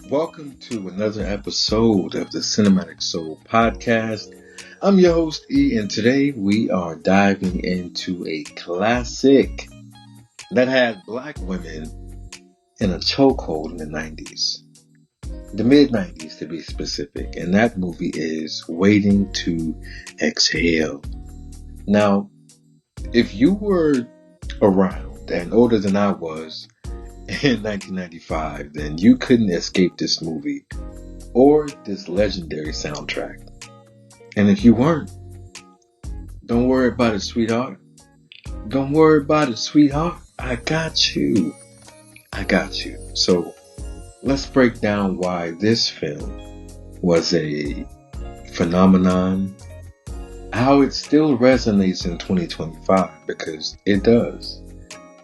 Welcome to another episode of the Cinematic Soul Podcast. I'm your host E, and today we are diving into a classic that had black women in a chokehold in the 90s. The mid-90s to be specific, and that movie is Waiting to Exhale. Now, if you were around and older than I was in 1995, then you couldn't escape this movie or this legendary soundtrack. And if you weren't, don't worry about it, sweetheart. Don't worry about it, sweetheart. I got you. So let's break down why this film was a phenomenon, how it still resonates in 2025, because it does.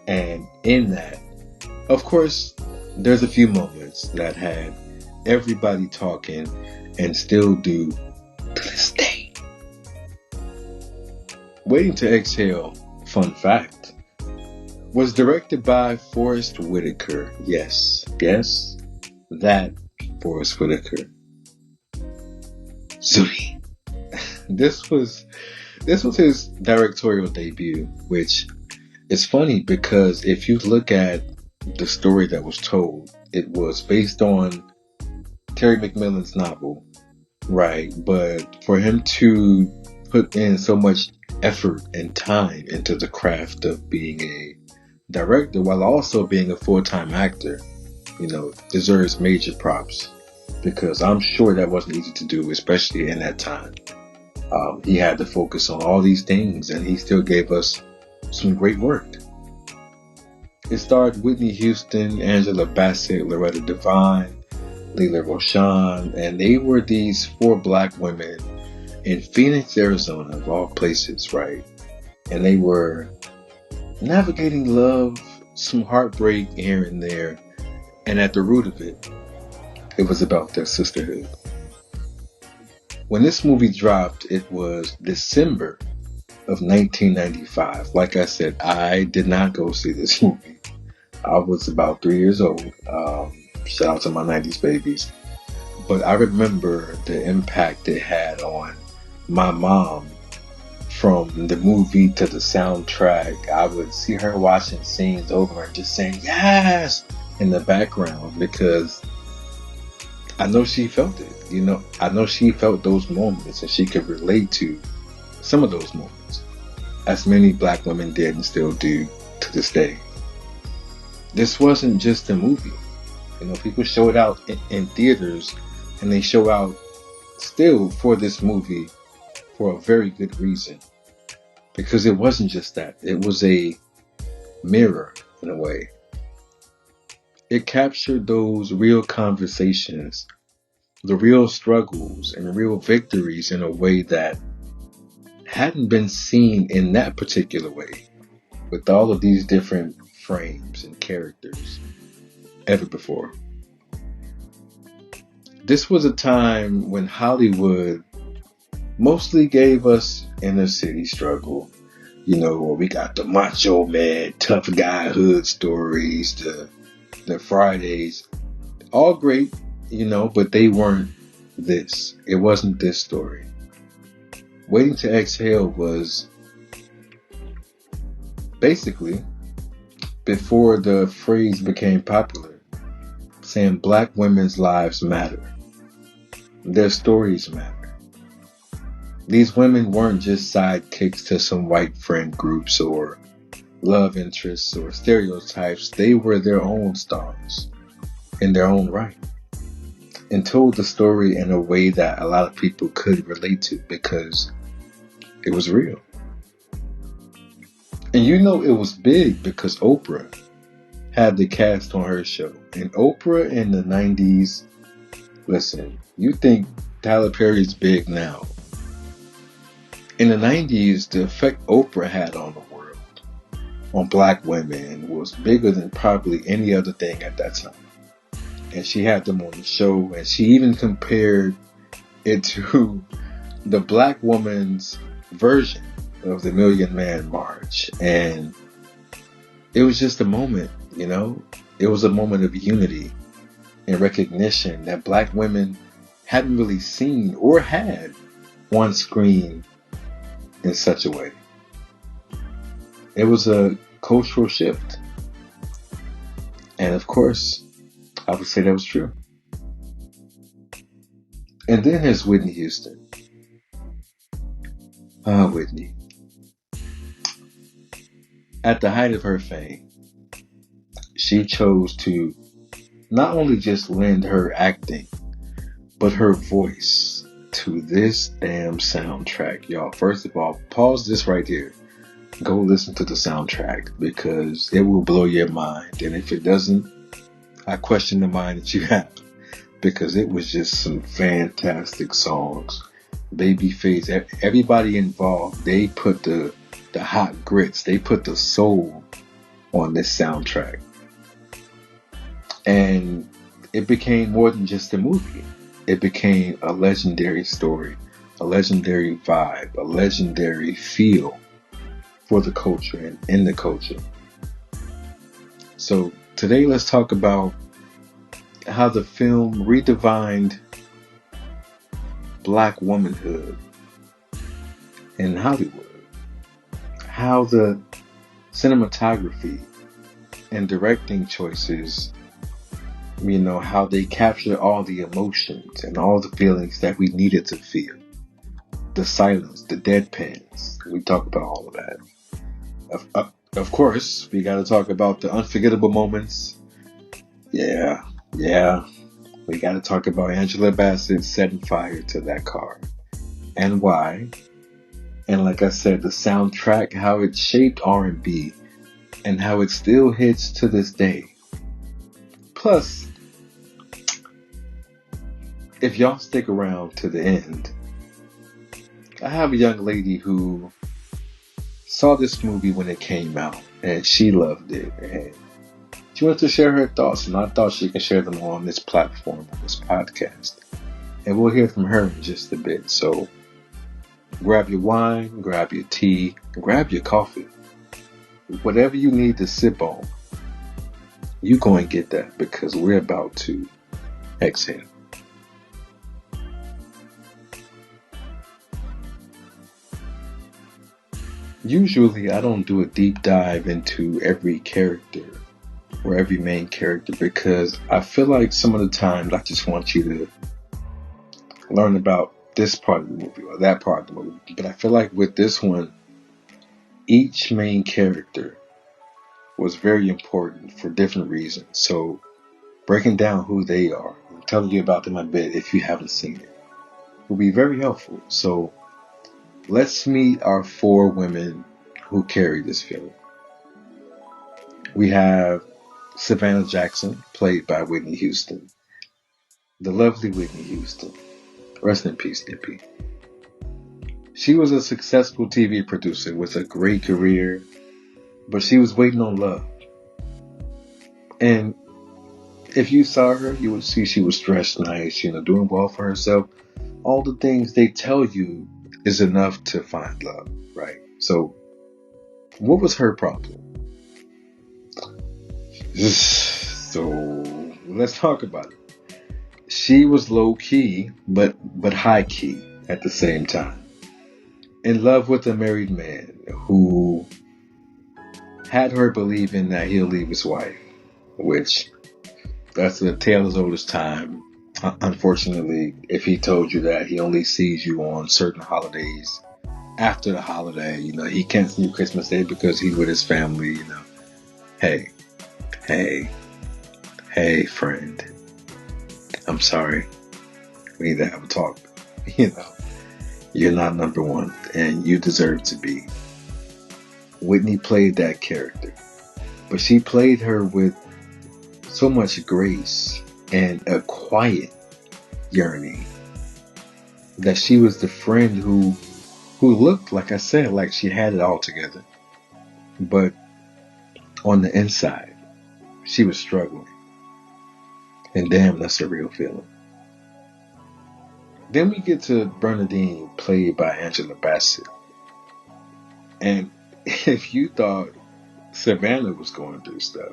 And in that, of course, there's a few moments that had everybody talking and still do to this day. Waiting to Exhale, fun fact, was directed by Forest Whitaker. Yes, that Forest Whitaker. Zooey. This was his directorial debut, which is funny because if you look at the story that was told, it was based on Terry McMillan's novel, right? But for him to put in so much effort and time into the craft of being a director while also being a full-time actor, deserves major props, because I'm sure that wasn't easy to do, especially in that time. He had to focus on all these things, and he still gave us some great work. It starred Whitney Houston, Angela Bassett, Loretta Devine, Lela Rochon, and they were these 4 black women in Phoenix, Arizona, of all places, right? And they were navigating love, some heartbreak here and there, and at the root of it, it was about their sisterhood. When this movie dropped, it was December of 1995. Like I said, I did not go see this movie. I was about 3 years old. Shout out to my 90s babies. But I remember the impact it had on my mom. From the movie to the soundtrack, I would see her watching scenes over and just saying yes in the background, because I know she felt it. I know she felt those moments, and she could relate to some of those moments, as many black women did and still do to this day. This wasn't just a movie. People show it out in theaters, and they show out still for this movie for a very good reason. Because it wasn't just that. It was a mirror, in a way. It captured those real conversations, the real struggles, and the real victories in a way that hadn't been seen in that particular way, with all of these different frames and characters ever before. This was a time when Hollywood mostly gave us inner city struggle, where we got the macho man, tough guy hood stories, the Fridays, all great, but they weren't this. It wasn't this story. Waiting to Exhale was basically, before the phrase became popular, saying black women's lives matter. Their stories matter. These women weren't just sidekicks to some white friend groups or love interests or stereotypes. They were their own stars in their own right, and told the story in a way that a lot of people could relate to because it was real. And it was big because Oprah had the cast on her show. And Oprah in the 90s, listen, you think Tyler Perry's big now. In the 90s, the effect Oprah had on the world, on black women, was bigger than probably any other thing at that time. And she had them on the show, and she even compared it to the black woman's version of the Million Man March. And it was just a moment, It was a moment of unity and recognition that black women hadn't really seen or had on screen in such a way. It was a cultural shift. And of course, I would say that was true. And then there's Whitney Houston. Ah, Whitney. At the height of her fame, she chose to not only just lend her acting, but her voice to this damn soundtrack. Y'all, first of all, pause this right here. Go listen to the soundtrack because it will blow your mind. And if it doesn't, I question the mind that you have, because it was just some fantastic songs. Babyface, everybody involved, they put the hot grits, they put the soul on this soundtrack. And it became more than just a movie. It became a legendary story, a legendary vibe, a legendary feel for the culture and in the culture. So today let's talk about how the film redefined black womanhood in Hollywood. How the cinematography and directing choices, how they capture all the emotions and all the feelings that we needed to feel. The silence, the deadpans. We talk about all of that. Of course, we got to talk about the unforgettable moments. Yeah. We got to talk about Angela Bassett setting fire to that car. And why. And like I said, the soundtrack, how it shaped R&B and how it still hits to this day. Plus, if y'all stick around to the end, I have a young lady who saw this movie when it came out and she loved it. And she wanted to share her thoughts, and I thought she could share them on this platform, on this podcast. And we'll hear from her in just a bit. So grab your wine, grab your tea, grab your coffee. Whatever you need to sip on, you go and get that because we're about to exhale. Usually I don't do a deep dive into every character or every main character because I feel like some of the times I just want you to learn about this part of the movie or that part of the movie. But I feel like with this one, each main character was very important for different reasons. So breaking down who they are and telling you about them a bit if you haven't seen it will be very helpful. So let's meet our four women who carry this film. We have Savannah Jackson, played by Whitney Houston. The lovely Whitney Houston. Rest in peace, Nippy. She was a successful TV producer with a great career, but she was waiting on love. And if you saw her, you would see she was dressed nice, doing well for herself. All the things they tell you is enough to find love, right? So, what was her problem? So, let's talk about it. She was low key, but high key at the same time. In love with a married man who had her believing that he'll leave his wife, which that's a tale as old as time. Unfortunately, if he told you that he only sees you on certain holidays after the holiday, he can't see you Christmas Day because he's with his family, Hey, friend. I'm sorry. We need to have a talk. You're not number one, and you deserve to be. Whitney played that character, but she played her with so much grace and a quiet yearning that she was the friend who looked, like I said, like she had it all together, but on the inside, she was struggling. And damn, that's a real feeling. Then we get to Bernadine, played by Angela Bassett. And if you thought Savannah was going through stuff,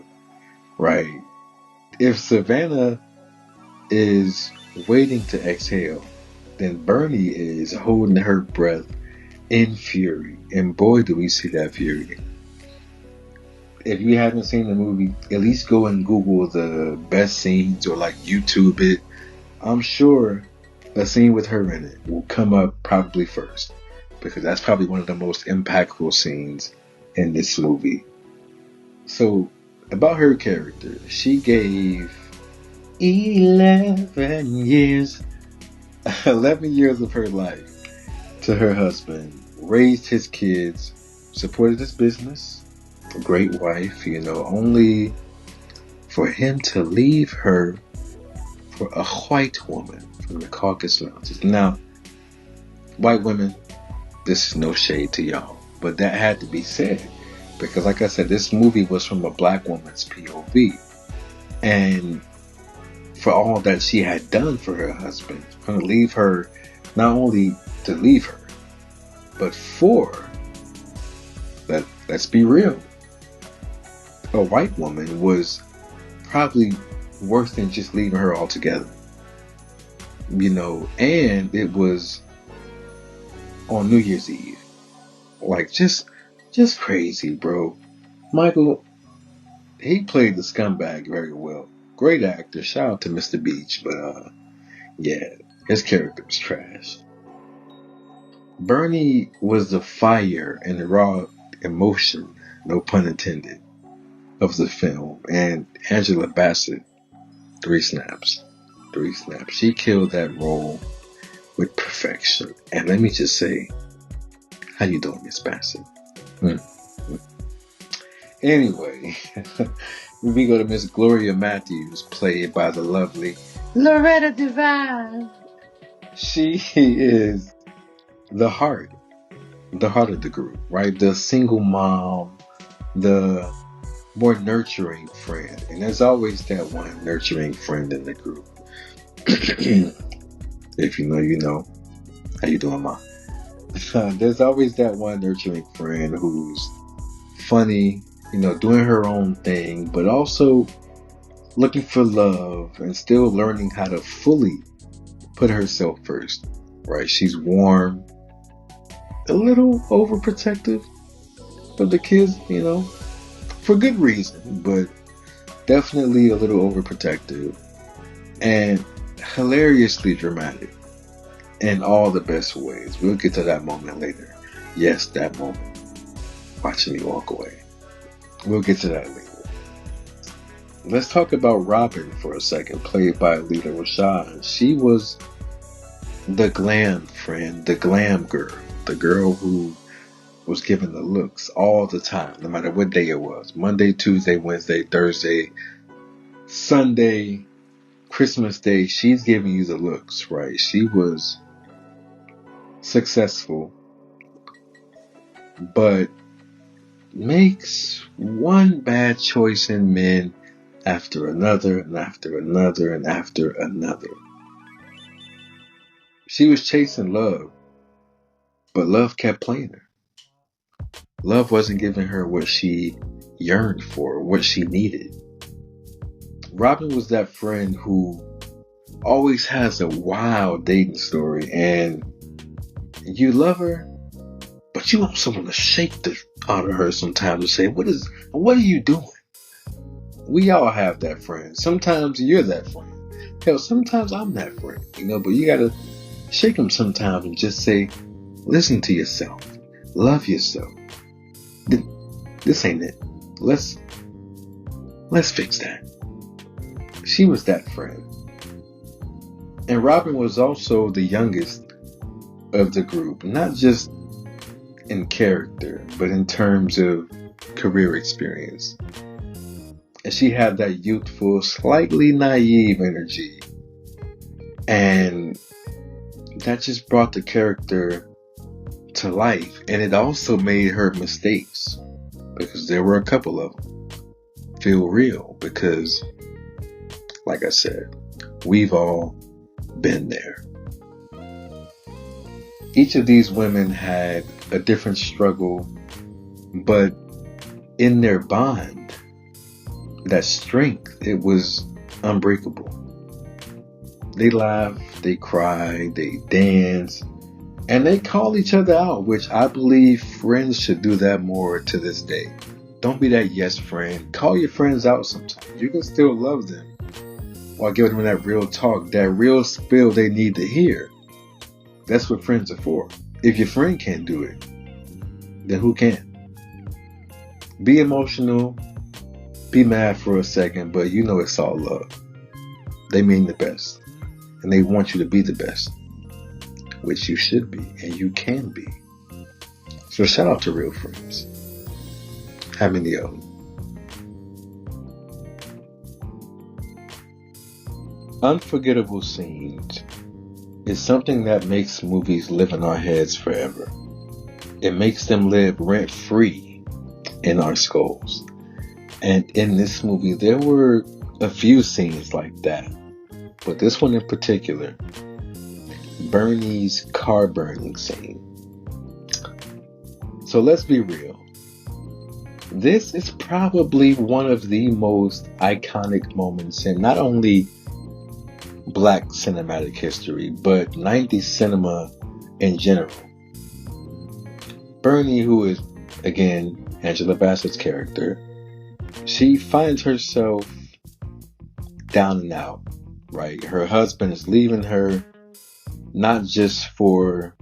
right? If Savannah is waiting to exhale. Then Bernie is holding her breath in fury. And boy, do we see that fury. If you haven't seen the movie, at least go and Google the best scenes or like YouTube it. I'm sure a scene with her in it will come up probably first, because that's probably one of the most impactful scenes in this movie. So, about her character, she gave 11 years, 11 years of her life to her husband, raised his kids, supported his business, a great wife, only for him to leave her for a white woman from the Caucasus Mountains. Now, white women, this is no shade to y'all, but that had to be said. Because like I said, this movie was from a black woman's POV. And for all that she had done for her husband, going to leave her, not only to leave her, but for, let's be real, a white woman was probably worse than just leaving her altogether. And it was on New Year's Eve. Like, just crazy, bro. Michael, he played the scumbag very well. Great actor. Shout out to Mr. Beach. But, yeah, his character was trash. Bernie was the fire and the raw emotion, no pun intended, of the film. And Angela Bassett, 3 snaps. She killed that role with perfection. And let me just say, how you doing, Miss Bassett? Anyway, we go to Miss Gloria Matthews, played by the lovely Loretta Devine. She is the heart of the group, right? The single mom, the more nurturing friend. And there's always that one nurturing friend in the group. If you know, you know. How you doing, Ma? There's always that one nurturing friend who's funny, doing her own thing, but also looking for love and still learning how to fully put herself first, right? She's warm, a little overprotective of the kids, for good reason, but definitely a little overprotective and hilariously dramatic in all the best ways. We'll get to that moment later. Yes, that moment. Watching me walk away. We'll get to that later. Let's talk about Robin for a second, played by Lela Rochon. She was the glam friend, the glam girl, the girl who was given the looks all the time, no matter what day it was. Monday, Tuesday, Wednesday, Thursday, Sunday, Christmas Day. She's giving you the looks, right? She was successful, but makes one bad choice in men after another and after another and after another. She was chasing love, but love kept playing her. Love wasn't giving her what she yearned for, what she needed. Robin was that friend who always has a wild dating story, and you love her, but you want someone to shake the out of her sometimes and say, what are you doing? We all have that friend. Sometimes you're that friend. Hell, sometimes I'm that friend, but you gotta shake them sometimes and just say, listen to yourself. Love yourself. This ain't it. Let's fix that. She was that friend. And Robin was also the youngest of the group, not just in character, but in terms of career experience. And she had that youthful, slightly naive energy. And that just brought the character to life. And it also made her mistakes, because there were a couple of them, feel real. Because, like I said, we've all been there. Each of these women had a different struggle, but in their bond, that strength, it was unbreakable. They laugh, they cry, they dance, and they call each other out, which I believe friends should do that more to this day. Don't be that yes friend. Call your friends out sometimes. You can still love them while giving them that real talk, that real spill they need to hear. That's what friends are for. If your friend can't do it, then who can? Be emotional, be mad for a second, but you know it's all love. They mean the best, and they want you to be the best, which you should be, and you can be. So shout out to real friends. How many of them? Unforgettable scenes is something that makes movies live in our heads forever. It makes them live rent-free in our skulls. And in this movie, there were a few scenes like that. But this one in particular, Bernie's car burning scene. So let's be real. This is probably one of the most iconic moments in not only Black cinematic history, but 90s cinema in general. Bernie, who is, again, Angela Bassett's character, she finds herself down and out, right? Her husband is leaving her, not just for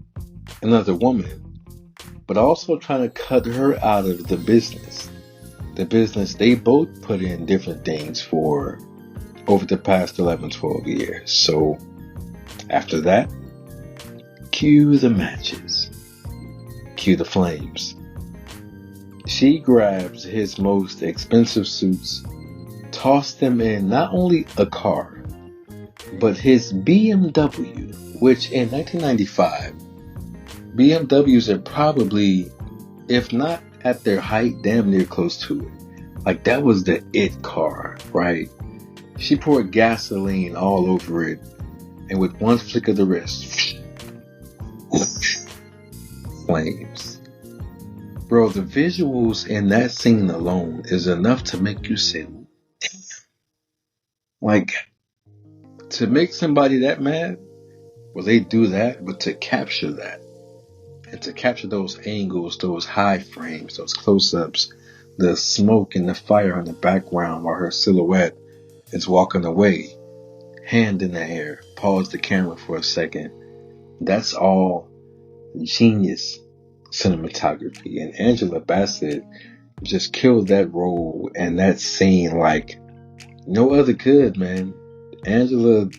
another woman, but also trying to cut her out of the business. The business they both put in different things for over the past 11, 12 years. So after that, cue the matches. Cue the flames. She grabs his most expensive suits, tossed them in not only a car, but his BMW, which in 1995, BMWs are probably, if not at their height, damn near close to it. Like that was the it car, right? She poured gasoline all over it, and with one flick of the wrist, flames. Bro, the visuals in that scene alone is enough to make you say, damn. Like, to make somebody that mad, well, they do that, but to capture that, and to capture those angles, those high frames, those close-ups, the smoke and the fire in the background while her silhouette is walking away, hand in the air, pause the camera for a second. That's all genius cinematography. And Angela Bassett just killed that role and that scene like no other could, man. Angela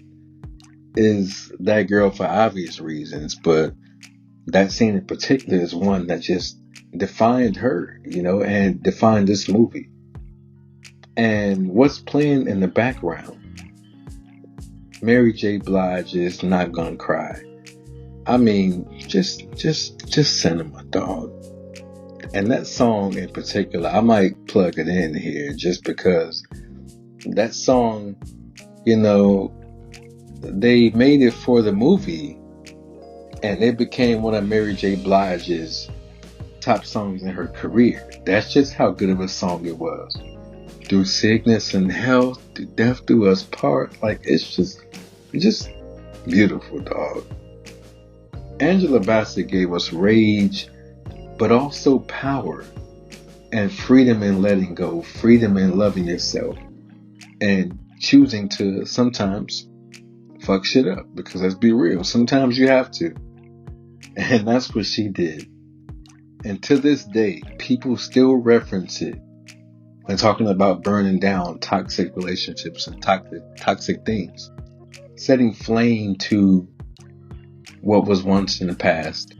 is that girl for obvious reasons, but that scene in particular is one that just defined her, and defined this movie. And what's playing in the background? Mary J. Blige is Not Gonna Cry. I mean, just cinema, dog. And that song in particular, I might plug it in here just because that song, they made it for the movie and it became one of Mary J. Blige's top songs in her career. That's just how good of a song it was. Through sickness and health, through death do us part. Like, it's just beautiful, dog. Angela Bassett gave us rage, but also power and freedom in letting go, freedom in loving yourself, and choosing to sometimes fuck shit up. Because let's be real, sometimes you have to. And that's what she did. And to this day, people still reference it when talking about burning down toxic relationships and toxic things. Setting flame to what was once in the past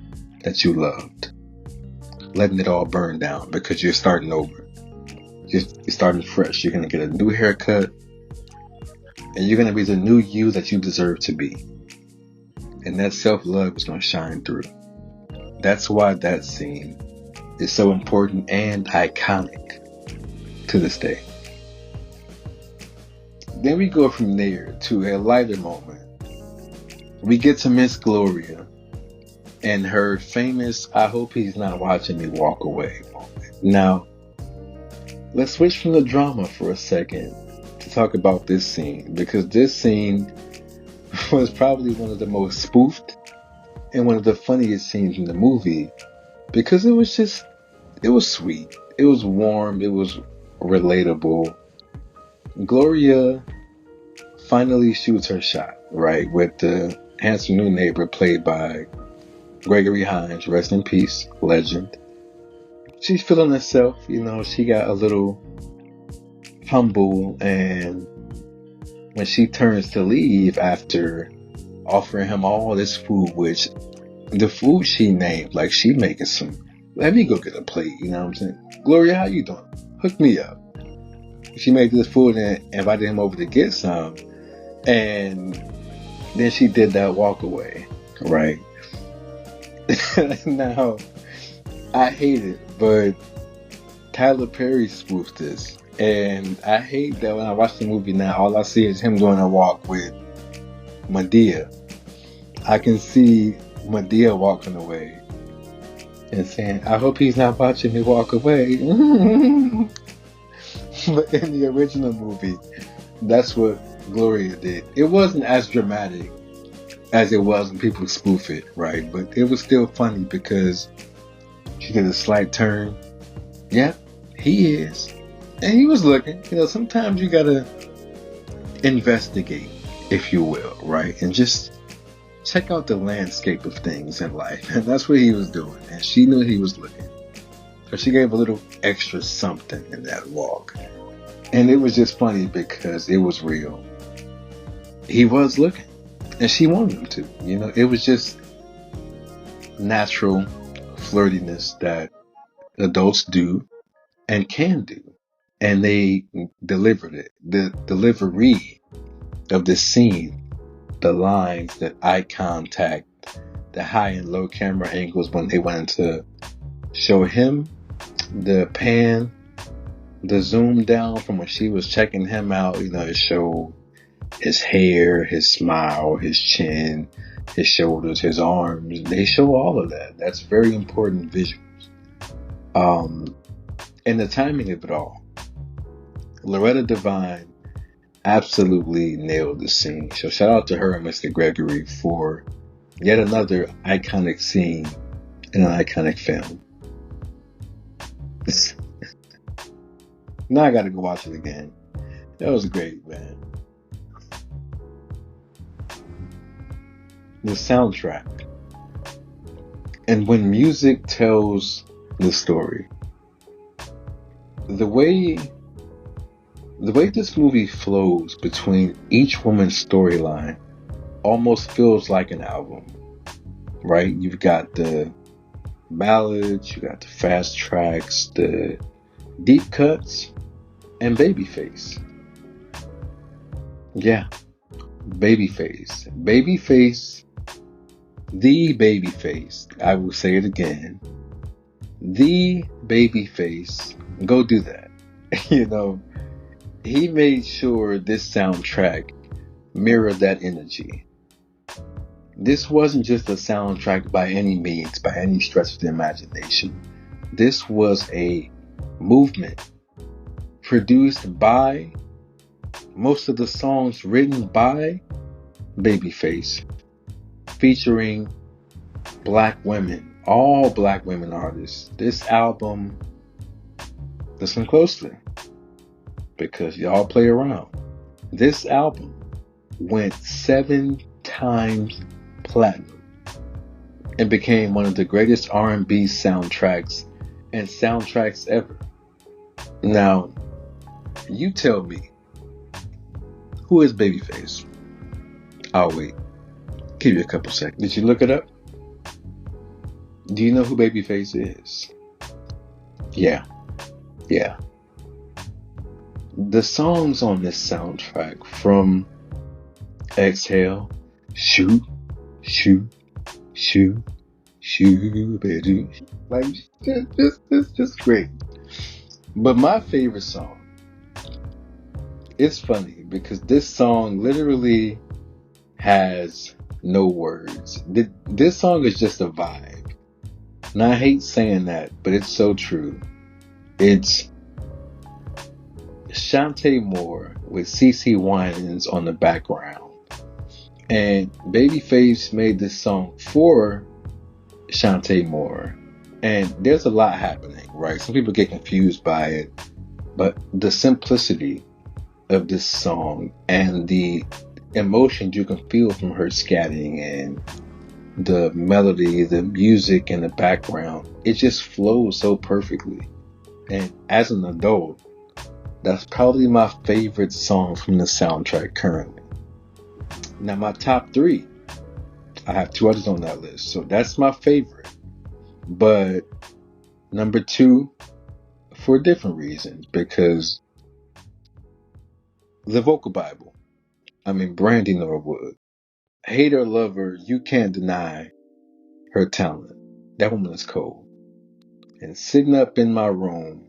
that you loved. Letting it all burn down because you're starting over. You're starting fresh. You're going to get a new haircut. And you're going to be the new you that you deserve to be. And that self-love is going to shine through. That's why that scene is so important and iconic to this day. Then we go from there to a lighter moment. We get to Miss Gloria and her famous "I hope he's not watching me walk away" moment. Now, let's switch from the drama for a second to talk about this scene, because this scene was probably one of the most spoofed and one of the funniest scenes in the movie because it was sweet. It was warm. It was relatable. Gloria finally shoots her shot, right? With the handsome new neighbor played by Gregory Hines, rest in peace, legend. She's feeling herself, she got a little humble, and when she turns to leave after offering him all this food, which the food she named, like she making some, let me go get a plate, you know what I'm saying? Gloria, how you doing? Hook me up. She made this food and invited him over to get some, and then she did that walk away, right? Now, I hate it, but Tyler Perry spoofed this. And I hate that when I watch the movie now, all I see is him doing a walk with Madea. I can see Madea walking away and saying, I hope he's not watching me walk away. But in the original movie, that's what Gloria did. It wasn't as dramatic as it was when people spoof it, right? But it was still funny because she did a slight turn. Yep, he is. And he was looking. Sometimes you gotta investigate, if you will, right? And just check out the landscape of things in life. And that's what he was doing. And she knew he was looking. So she gave a little extra something in that walk. And it was just funny because it was real. He was looking. And she wanted him to. It was just natural flirtiness that adults do and can do. And they delivered it. The delivery of this scene, the lines, the eye contact, the high and low camera angles when they wanted to show him, the pan, the zoom down from when she was checking him out, it showed his hair, his smile, his chin, his shoulders, his arms. They show all of that. That's very important visuals. And the timing of it all. Loretta Devine absolutely nailed the scene. So shout out to her and Mr. Gregory for yet another iconic scene in an iconic film. Now I gotta go watch it again. That was great, man. The soundtrack. And when music tells the story, the way this movie flows between each woman's storyline almost feels like an album, right? You've got the ballads, you got the fast tracks, the deep cuts, and Babyface. Yeah, Babyface. Babyface, the Babyface. I will say it again. The Babyface. Go do that. He made sure this soundtrack mirrored that energy. This wasn't just a soundtrack by any means, by any stretch of the imagination. This was a movement produced by, most of the songs written by Babyface, featuring black women, all black women artists. This album, listen closely, because y'all play around. This album went 7 times platinum and became one of the greatest R&B soundtracks and soundtracks ever. Now, you tell me, who is Babyface? I'll wait. Give you a couple seconds. Did you look it up? Do you know who Babyface is? Yeah. The songs on this soundtrack, from Exhale, Shoot, baby. Like, just great. But my favorite song, it's funny because this song literally has no words. This song is just a vibe. And I hate saying that, but it's so true. It's Shantae Moore with CeCe Winans on the background. And Babyface made this song for Shantae Moore. And there's a lot happening, right? Some people get confused by it, but the simplicity of this song and the emotions you can feel from her scatting and the melody, the music in the background, it just flows so perfectly. And as an adult, that's probably my favorite song from the soundtrack currently. Now, my top three, I have two others on that list, so that's my favorite. But number two, for different reasons, because the vocal Bible, Brandy Norwood, hate or love her, you can't deny her talent. That woman is cold. And sitting up in my room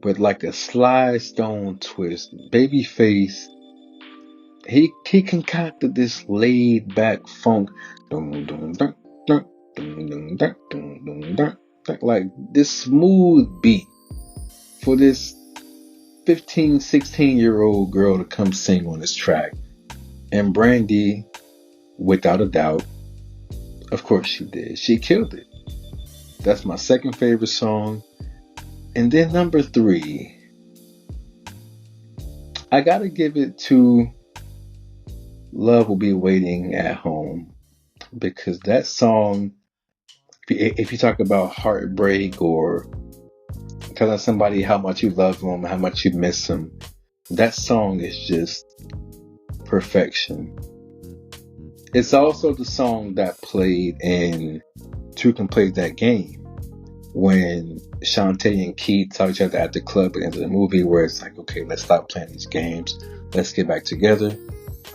with like a sly stone twist, Babyface, he concocted this laid back funk, like this smooth beat for this 15, 16-year-old girl to come sing on this track. And Brandy, without a doubt, of course she did. She killed it. That's my second favorite song. And then number three, I gotta give it to Love Will Be Waiting at Home. Because that song, if you talk about heartbreak or telling somebody how much you love them, how much you miss them, that song is just perfection. It's also the song that played in Two Can Play That Game when Shantae and Keith saw each other at the club at the end of the movie, where it's like, okay, let's stop playing these games. Let's get back together.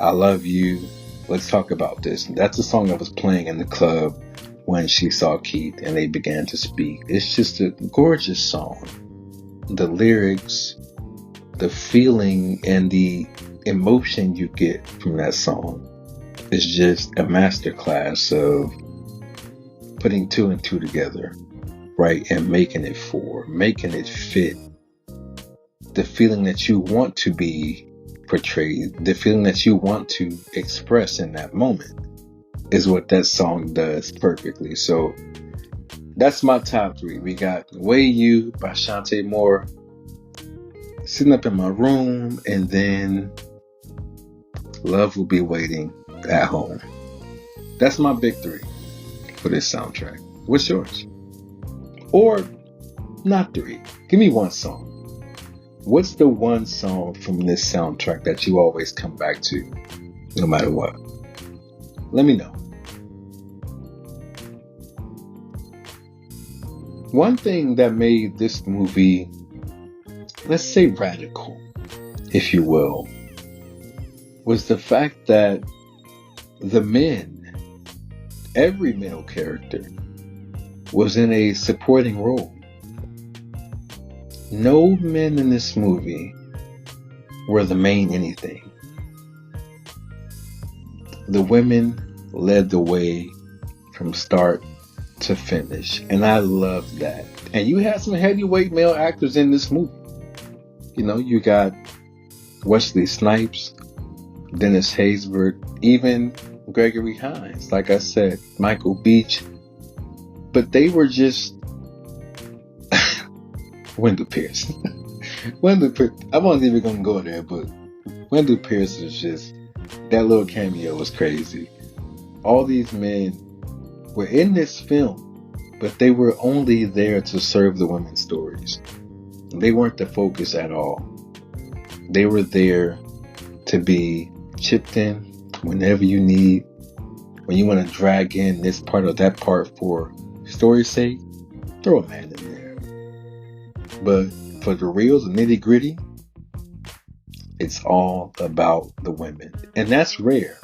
I love you. Let's talk about this. And that's the song that was playing in the club when she saw Keith and they began to speak. It's just a gorgeous song. The lyrics, the feeling, and the emotion you get from that song is just a masterclass of putting two and two together, right? And making it fit the feeling that you want to be portrayed, the feeling that you want to express in that moment is what that song does perfectly. So that's my top three. We got Way You by Shantae Moore, Sitting Up in My Room, and then Love Will Be Waiting at Home. That's my big three for this soundtrack. What's yours? Or not three. Give me one song. What's the one song from this soundtrack that you always come back to, no matter what? Let me know. One thing that made this movie, let's say radical, if you will, was the fact that the men, every male character, was in a supporting role. No men in this movie were the main anything. The women led the way from start to finish, and I love that. And you had some heavyweight male actors in this movie. You know, you got Wesley Snipes, Dennis Haysbert, even Gregory Hines, like I said, Michael Beach. But they were just Wendell Pierce. Wendell Pierce. I wasn't even going to go there, but Wendell Pierce was just, that little cameo was crazy. All these men were in this film, but they were only there to serve the women's stories. They weren't the focus at all. They were there to be chipped in whenever you need. When you want to drag in this part or that part for story's sake, throw a man in there. But for the real, the nitty gritty, it's all about the women. And that's rare.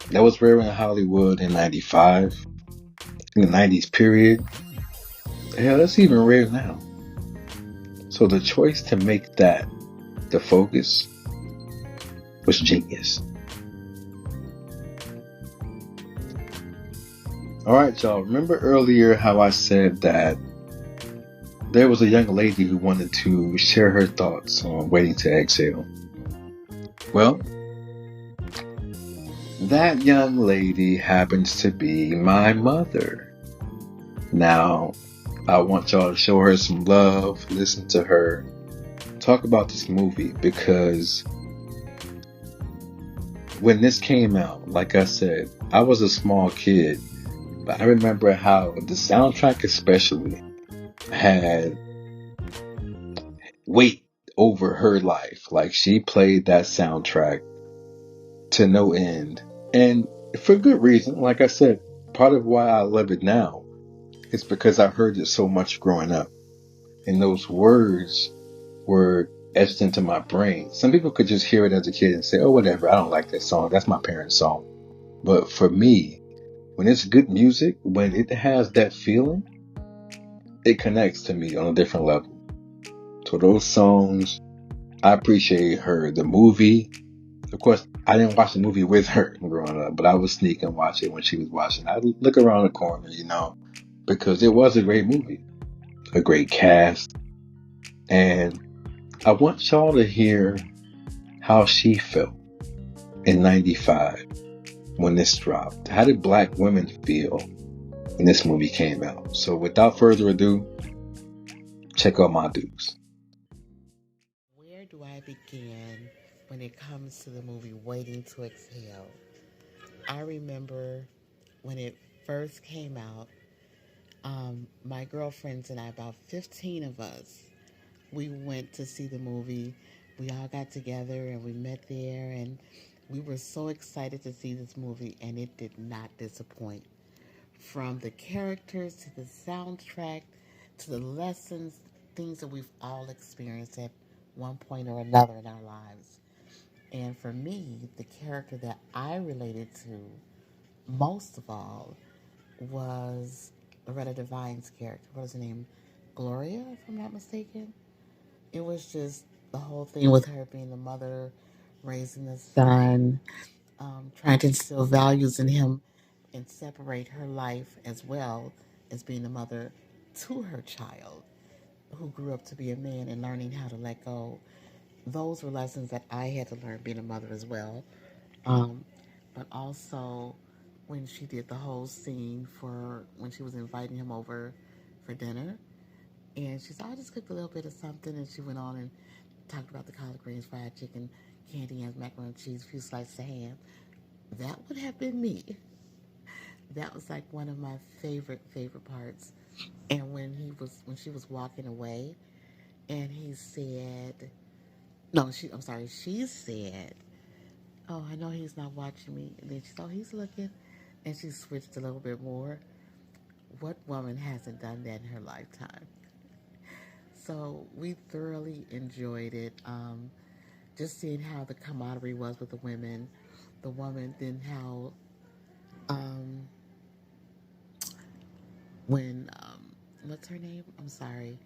That was rare in Hollywood in 95, in the 90s period. Hell, that's even rare now. So the choice to make that the focus was genius. Alright, y'all. Remember earlier how I said that there was a young lady who wanted to share her thoughts on Waiting to Exhale? Well, That young lady happens to be my mother. Now, I want y'all to show her some love, listen to her, talk about this movie, because when this came out, like I said, I was a small kid, but I remember how the soundtrack especially had weight over her life. Like, she played that soundtrack to no end. And for good reason. Like I said, part of why I love it now is because I heard it so much growing up. And those words were etched into my brain. Some people could just hear it as a kid and say, oh, whatever, I don't like that song. That's my parents' song. But for me, when it's good music, when it has that feeling, it connects to me on a different level. So those songs, I appreciate her. The movie, of course, I didn't watch the movie with her growing up, but I would sneak and watch it when she was watching. I'd look around the corner, because it was a great movie, a great cast. And I want y'all to hear how she felt in 95 when this dropped. How did black women feel when this movie came out? So without further ado, check out my dukes. Where do I begin when it comes to the movie Waiting to Exhale? I remember when it first came out, my girlfriends and I, about 15 of us, we went to see the movie. We all got together and we met there, and we were so excited to see this movie, and it did not disappoint. From the characters to the soundtrack to the lessons, things that we've all experienced at one point or another in our lives. And for me, the character that I related to most of all was Loretta Devine's character. What is her name? Gloria, if I'm not mistaken. It was just the whole thing with her being the mother, raising the son, trying to instill values in him and separate her life as well as being the mother to her child who grew up to be a man and learning how to let go. Those were lessons that I had to learn being a mother as well. Um, but also when she did the whole scene for when she was inviting him over for dinner. And she said, I just cooked a little bit of something. And she went on and talked about the collard greens, fried chicken, candy yams, macaroni and cheese, a few slices of ham. That would have been me. That was like one of my favorite parts. And when she was walking away, and he said, no, I'm sorry, she said, oh, I know he's not watching me. And then she said, oh, he's looking. And she switched a little bit more. What woman hasn't done that in her lifetime? So we thoroughly enjoyed it. Just seeing how the camaraderie was with the women, the woman, then how um, when what's her name? I'm sorry.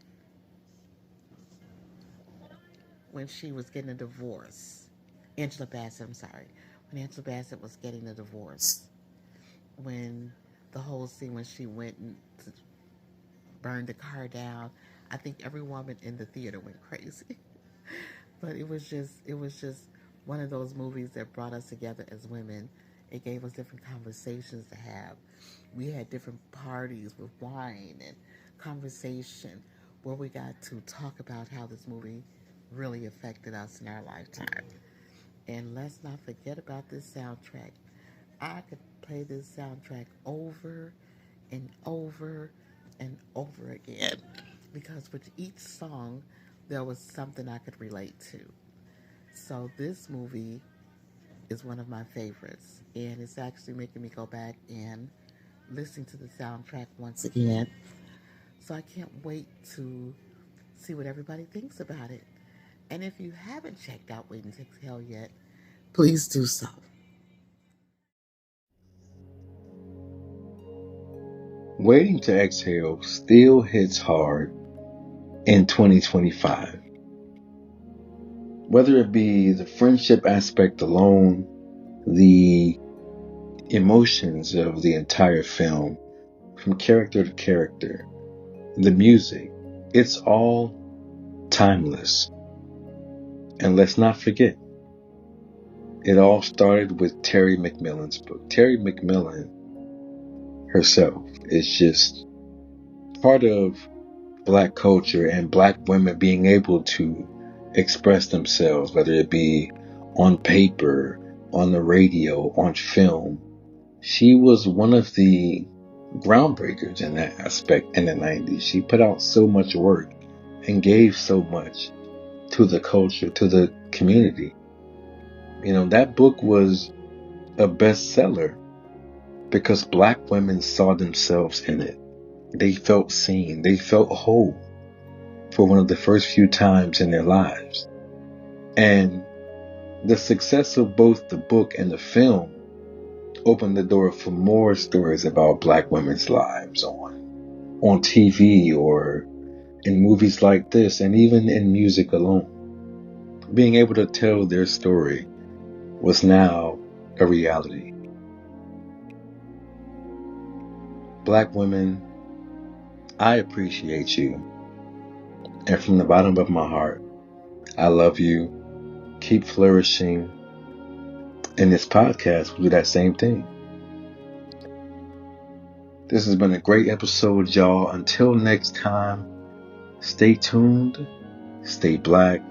When she was getting a divorce, Angela Bassett. I'm sorry. When Angela Bassett was getting a divorce, when the whole scene when she went and burned the car down, I think every woman in the theater went crazy. But it was just one of those movies that brought us together as women. It gave us different conversations to have. We had different parties with wine and conversation where we got to talk about how this movie really affected us in our lifetime. And let's not forget about this soundtrack. I could play this soundtrack over and over and over again because with each song there was something I could relate to. So this movie is one of my favorites, and it's actually making me go back and listen to the soundtrack once again. So I can't wait to see what everybody thinks about it. And if you haven't checked out Waiting to Exhale yet, please do so. Waiting to Exhale still hits hard in 2025. Whether it be the friendship aspect alone, the emotions of the entire film, from character to character, the music, it's all timeless. And let's not forget, It all started with Terry McMillan's book. Terry McMillan herself is just part of Black culture and Black women being able to express themselves, whether it be on paper, on the radio, on film. She was one of the groundbreakers in that aspect in the 90s. She put out so much work and gave so much to the culture, to the community. That book was a bestseller because Black women saw themselves in it. They felt seen. They felt whole for one of the first few times in their lives. And the success of both the book and the film opened the door for more stories about Black women's lives on TV or in movies like this, and even in music alone. Being able to tell their story was now a reality. Black women, I appreciate you. And from the bottom of my heart, I love you. Keep flourishing. And this podcast will do that same thing. This has been a great episode, y'all. Until next time, stay tuned, stay Black,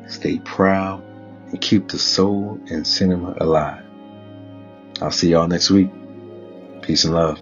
stay proud, and keep the soul and cinema alive. I'll see y'all next week. Peace and love.